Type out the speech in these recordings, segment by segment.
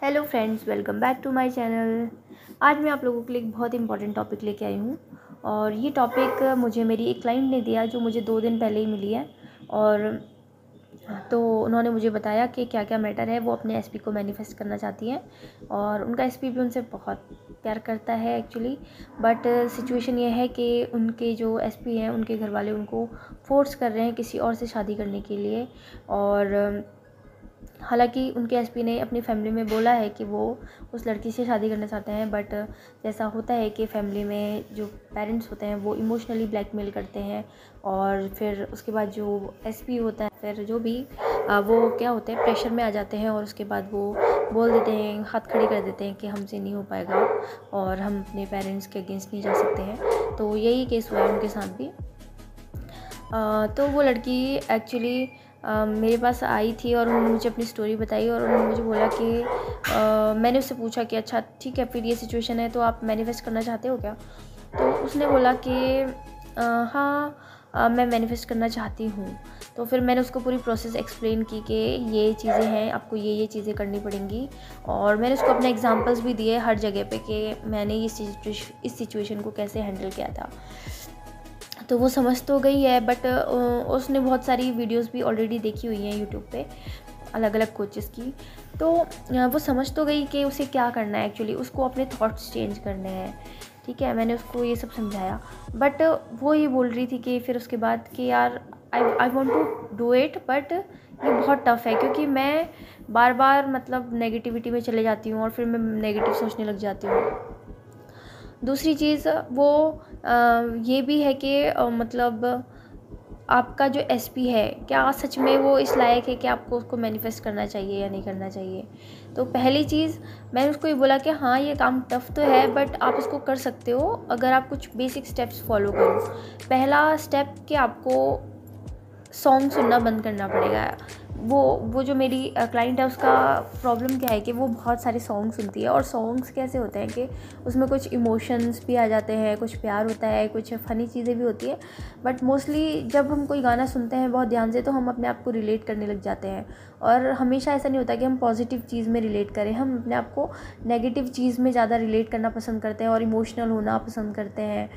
Hello friends, welcome back to my channel. आज मैं आप लोगों के लिए एक बहुत इंपॉर्टेंट टॉपिक लेके आई हूँ और ये टॉपिक मुझे मेरी एक क्लाइंट ने दिया जो मुझे 2 दिन पहले ही मिली है। और तो उन्होंने मुझे बताया कि क्या क्या मैटर है। वो अपने एसपी को मैनिफेस्ट करना चाहती हैं और उनका एसपी भी उनसे बहुत प्यार करता है एक्चुअली। बट सिचुएशन ये है कि उनके जो एसपी हैं उनके घर वाले उनको फोर्स कर रहे हैं किसी और से शादी करने के लिए। और हालांकि उनके एसपी ने अपनी फैमिली में बोला है कि वो उस लड़की से शादी करना चाहते हैं, बट जैसा होता है कि फैमिली में जो पेरेंट्स होते हैं वो इमोशनली ब्लैकमेल करते हैं और फिर उसके बाद जो एसपी होता है फिर जो भी वो क्या होते हैं प्रेशर में आ जाते हैं और उसके बाद वो बोल देते हैं, हाथ खड़े कर देते हैं कि हमसे नहीं हो पाएगा और हम अपने पेरेंट्स के अगेंस्ट नहीं जा सकते हैं। तो यही केस हुआ है उनके साथ भी। तो वो लड़की एक्चुअली मेरे पास आई थी और उन्होंने मुझे अपनी स्टोरी बताई और उन्होंने मुझे बोला कि मैंने उससे पूछा कि अच्छा ठीक है, फिर ये सिचुएशन है तो आप मैनिफेस्ट करना चाहते हो क्या। तो उसने बोला कि हाँ, मैं मैनिफेस्ट करना चाहती हूँ। तो फिर मैंने उसको पूरी प्रोसेस एक्सप्लेन की कि ये चीज़ें हैं, आपको ये चीज़ें करनी पड़ेंगी। और मैंने उसको अपने एग्जांपल्स भी दिए हर जगह पे कि मैंने इस सिचुएशन को कैसे हैंडल किया था। तो वो समझ तो गई है, बट उसने बहुत सारी वीडियोस भी ऑलरेडी देखी हुई हैं यूट्यूब पे अलग अलग कोचेस की। तो वो समझ तो गई कि उसे क्या करना है। एक्चुअली उसको अपने थॉट्स चेंज करने हैं, ठीक है। मैंने उसको ये सब समझाया, बट वो ये बोल रही थी कि फिर उसके बाद कि यार I want to do it, but ये बहुत टफ़ है क्योंकि मैं बार बार मतलब नेगेटिविटी में चले जाती हूँ और फिर मैं नेगेटिव सोचने लग जाती हूँ। दूसरी चीज़ वो ये भी है कि मतलब आपका जो एसपी है क्या सच में वो इस लायक है कि आपको उसको मैनिफेस्ट करना चाहिए या नहीं करना चाहिए। तो पहली चीज़ मैंने उसको ये बोला कि हाँ, ये काम टफ़ तो है बट आप इसको कर सकते हो अगर आप कुछ बेसिक स्टेप्स फॉलो करो। पहला स्टेप कि आपको सॉन्ग सुनना बंद करना पड़ेगा। वो जो मेरी क्लाइंट है उसका प्रॉब्लम क्या है कि वो बहुत सारे सॉन्ग सुनती है और सॉन्ग्स कैसे होते हैं कि उसमें कुछ इमोशंस भी आ जाते हैं, कुछ प्यार होता है, कुछ फ़नी चीज़ें भी होती है। बट मोस्टली जब हम कोई गाना सुनते हैं बहुत ध्यान से तो हम अपने आप को रिलेट करने लग जाते हैं। और हमेशा ऐसा नहीं होता कि हम पॉजिटिव चीज़ में रिलेट करें, हम अपने आप को नेगेटिव चीज़ में ज़्यादा रिलेट करना पसंद करते हैं और इमोशनल होना पसंद करते हैं,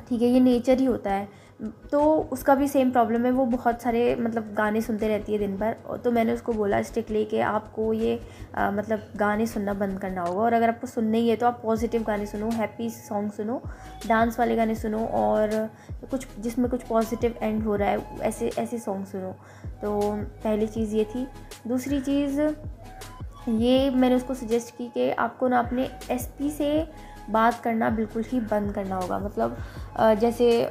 ठीक है। ये नेचर ही होता है। तो उसका भी सेम प्रॉब्लम है, वो बहुत सारे मतलब गाने सुनते रहती है दिन भर। तो मैंने उसको बोला स्ट्रिक्टली कि आपको ये मतलब गाने सुनना बंद करना होगा और अगर आपको सुनना ही है तो आप पॉजिटिव गाने सुनो, हैप्पी सॉन्ग सुनो, डांस वाले गाने सुनो और कुछ जिसमें कुछ पॉजिटिव एंड हो रहा है ऐसे ऐसे सॉन्ग सुनो। तो पहली चीज़ ये थी। दूसरी चीज़ ये मैंने उसको सजेस्ट की कि आपको ना अपने एसपी से बात करना बिल्कुल ही बंद करना होगा। मतलब जैसे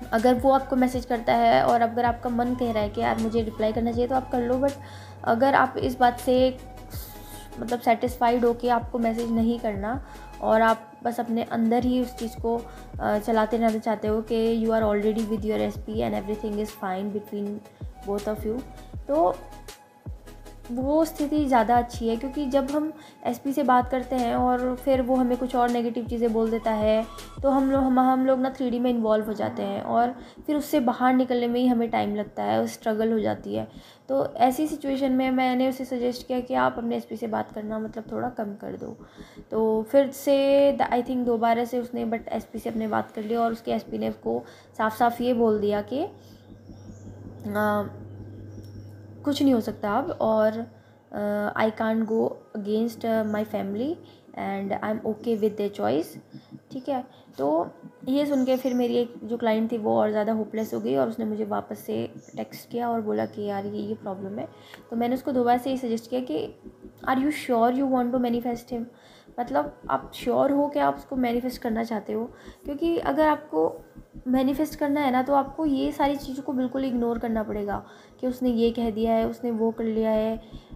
अगर वो आपको मैसेज करता है और अगर आपका मन कह रहा है कि यार मुझे रिप्लाई करना चाहिए तो आप कर लो, बट अगर आप इस बात से मतलब सेटिस्फाइड हो कि आपको मैसेज नहीं करना और आप बस अपने अंदर ही उस चीज़ को चलाते रहना चाहते हो कि you are already with your SP and everything is fine between both of you, तो वो स्थिति ज़्यादा अच्छी है। क्योंकि जब हम एसपी से बात करते हैं और फिर वो हमें कुछ और नेगेटिव चीज़ें बोल देता है तो हम लोग ना 3D में इन्वॉल्व हो जाते हैं और फिर उससे बाहर निकलने में ही हमें टाइम लगता है और स्ट्रगल हो जाती है। तो ऐसी सिचुएशन में मैंने उसे सजेस्ट किया कि आप अपने एसपी से बात करना मतलब थोड़ा कम कर दो। तो फिर से आई थिंक दोबारा से उसने बट एसपी से अपने बात कर लिया और उसके एसपी ने उसको साफ साफ ये बोल दिया कि कुछ नहीं हो सकता अब और I can't go against my family and I am okay with their choice, ठीक है। तो ये सुन के फिर मेरी एक जो क्लाइंट थी वो और ज़्यादा होपलेस हो गई और उसने मुझे वापस से टेक्स्ट किया और बोला कि यार ये प्रॉब्लम है। तो मैंने उसको दोबारा से ही सजेस्ट किया कि are you sure you want to manifest him. मतलब आप श्योर हो कि आप उसको मैनिफेस्ट करना चाहते हो। क्योंकि अगर आपको मैनिफेस्ट करना है ना तो आपको ये सारी चीज़ों को बिल्कुल इग्नोर करना पड़ेगा कि उसने ये कह दिया है, उसने वो कर लिया है।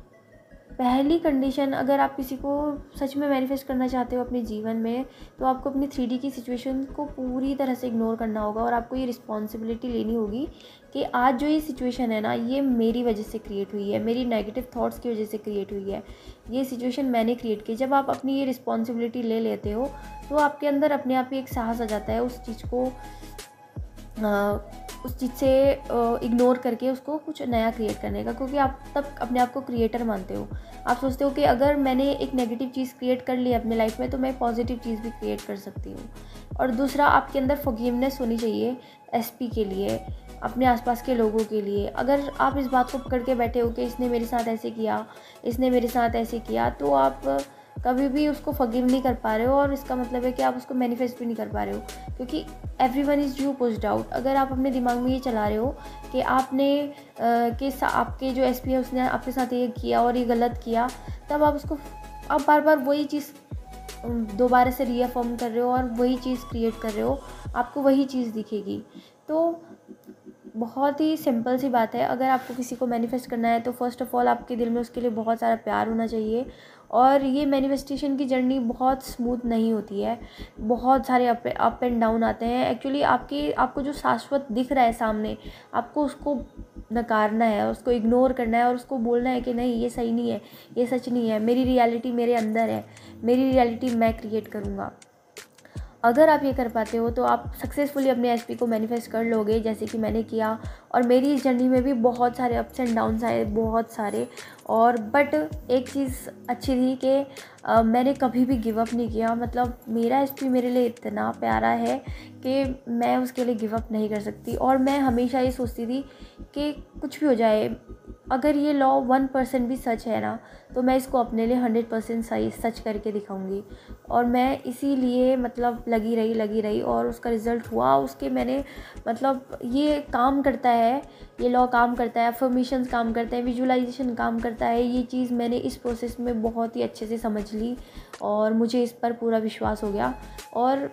पहली कंडीशन, अगर आप किसी को सच में मैनिफेस्ट करना चाहते हो अपने जीवन में तो आपको अपनी 3D की सिचुएशन को पूरी तरह से इग्नोर करना होगा और आपको ये रिस्पॉन्सिबिलिटी लेनी होगी कि आज जो ये सिचुएशन है ना ये मेरी वजह से क्रिएट हुई है, मेरी नेगेटिव थॉट्स की वजह से क्रिएट हुई है, ये सिचुएशन मैंने क्रिएट की। जब आप अपनी ये रिस्पॉन्सिबिलिटी ले लेते हो तो आपके अंदर अपने आप ही एक साहस आ जाता है उस चीज़ को उस चीज़ से इग्नोर करके उसको कुछ नया क्रिएट करने का, क्योंकि आप तब अपने आप को क्रिएटर मानते हो। आप सोचते हो कि अगर मैंने एक नेगेटिव चीज़ क्रिएट कर ली अपने लाइफ में तो मैं पॉजिटिव चीज़ भी क्रिएट कर सकती हूँ। और दूसरा, आपके अंदर फॉरगिवनेस होनी चाहिए एसपी के लिए, अपने आसपास के लोगों के लिए। अगर आप इस बात को पकड़ के बैठे हो कि इसने मेरे साथ ऐसे किया, इसने मेरे साथ ऐसे किया, तो आप कभी भी उसको फॉरगिव नहीं कर पा रहे हो, और इसका मतलब है कि आप उसको मैनिफेस्ट भी नहीं कर पा रहे हो, क्योंकि everyone is you pushed out. अगर आप अपने दिमाग में ये चला रहे हो कि आपने आपके जो एसपी है उसने आपके साथ ये किया और ये गलत किया, तब आप बार बार वही चीज़ दोबारा से रीअफर्म कर रहे हो और वही चीज़ क्रिएट कर रहे हो, आपको वही चीज़ दिखेगी। तो बहुत ही सिंपल सी बात है, अगर आपको किसी को मैनिफेस्ट करना है तो फर्स्ट ऑफ़ ऑल आपके दिल में उसके लिए बहुत सारा प्यार होना चाहिए। और ये मैनिफेस्टेशन की जर्नी बहुत स्मूथ नहीं होती है, बहुत सारे अप एंड डाउन आते हैं। एक्चुअली आपको जो शाश्वत दिख रहा है सामने, आपको उसको नकारना है, उसको इग्नोर करना है और उसको बोलना है कि नहीं, ये सही नहीं है, ये सच नहीं है, मेरी रियलिटी मेरे अंदर है, मेरी रियलिटी मैं क्रिएट करूँगा। अगर आप ये कर पाते हो तो आप सक्सेसफुली अपने एसपी को मैनिफेस्ट कर लोगे, जैसे कि मैंने किया। और मेरी इस जर्नी में भी बहुत सारे अप्स एंड डाउन्स आए, बहुत सारे। और बट एक चीज़ अच्छी थी कि मैंने कभी भी गिव अप नहीं किया। मतलब मेरा एसपी मेरे लिए इतना प्यारा है कि मैं उसके लिए गिव अप नहीं कर सकती। और मैं हमेशा ये सोचती थी कि कुछ भी हो जाए, अगर ये लॉ 1% भी सच है ना, तो मैं इसको अपने लिए 100% सही सच करके दिखाऊंगी। और मैं इसीलिए मतलब लगी रही और उसका रिज़ल्ट हुआ। उसके मैंने मतलब ये काम करता है, ये लॉ काम करता है, अफर्मेशंस काम करते हैं, विजुअलाइजेशन काम करता है। ये चीज़ मैंने इस प्रोसेस में बहुत ही अच्छे से समझ ली और मुझे इस पर पूरा विश्वास हो गया। और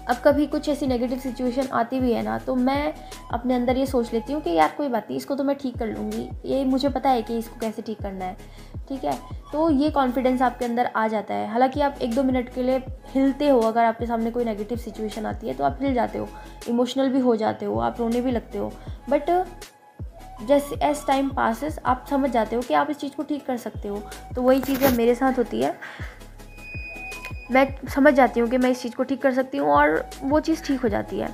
अब कभी कुछ ऐसी नेगेटिव सिचुएशन आती भी है ना, तो मैं अपने अंदर ये सोच लेती हूँ कि यार कोई बात नहीं, इसको तो मैं ठीक कर लूँगी, ये मुझे पता है कि इसको कैसे ठीक करना है, ठीक है। तो ये कॉन्फिडेंस आपके अंदर आ जाता है। हालांकि आप 1-2 मिनट के लिए हिलते हो, अगर आपके सामने कोई नेगेटिव सिचुएशन आती है तो आप हिल जाते हो, इमोशनल भी हो जाते हो, आप रोने भी लगते हो। बट जैसे एज टाइम पासिस आप समझ जाते हो कि आप इस चीज़ को ठीक कर सकते हो। तो वही चीज़ अब मेरे साथ होती है, मैं समझ जाती हूँ कि मैं इस चीज़ को ठीक कर सकती हूँ और वो चीज़ ठीक हो जाती है,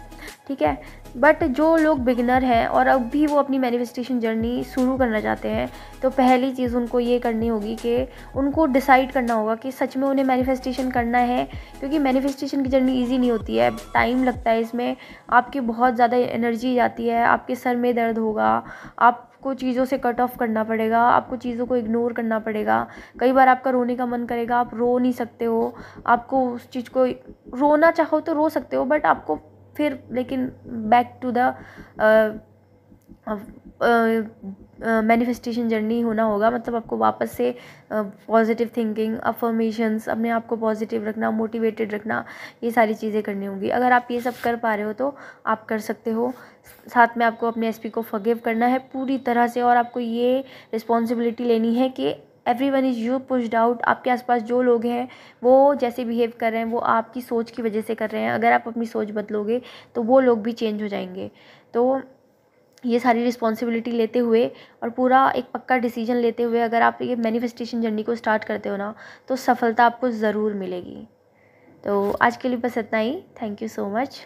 ठीक है। बट जो लोग बिगिनर हैं और अब भी वो अपनी मैनिफेस्टेशन जर्नी शुरू करना चाहते हैं, तो पहली चीज़ उनको ये करनी होगी कि उनको डिसाइड करना होगा कि सच में उन्हें मैनिफेस्टेशन करना है। क्योंकि मैनिफेस्टेशन की जर्नी ईजी नहीं होती है, टाइम लगता है इसमें, आपकी बहुत ज़्यादा एनर्जी जाती है, आपके सर में दर्द होगा, आपको चीज़ों से कट ऑफ करना पड़ेगा, आपको चीज़ों को इग्नोर करना पड़ेगा। कई बार आपका रोने का मन करेगा, आप रो नहीं सकते हो, आपको उस चीज़ को रोना चाहो तो रो सकते हो, बट आपको फिर लेकिन back to the manifestation journey होना होगा। मतलब आपको वापस से पॉजिटिव थिंकिंग, अफर्मेशंस, अपने आप को पॉजिटिव रखना, मोटिवेटेड रखना, ये सारी चीज़ें करनी होंगी। अगर आप ये सब कर पा रहे हो तो आप कर सकते हो। साथ में आपको अपने एसपी को फॉरगिव करना है पूरी तरह से, और आपको ये रिस्पॉन्सिबिलिटी लेनी है कि everyone is you pushed out. आपके आसपास जो लोग हैं वो जैसे बिहेव कर रहे हैं वो आपकी सोच की वजह से कर रहे हैं। अगर आप अपनी सोच बदलोगे तो वो लोग भी चेंज हो जाएंगे। तो ये सारी रिस्पॉन्सिबिलिटी लेते हुए और पूरा एक पक्का डिसीजन लेते हुए अगर आप ये मैनिफेस्टेशन जर्नी को स्टार्ट करते हो ना, तो सफलता आपको ज़रूर मिलेगी। तो आज के लिए बस इतना ही। Thank you so much.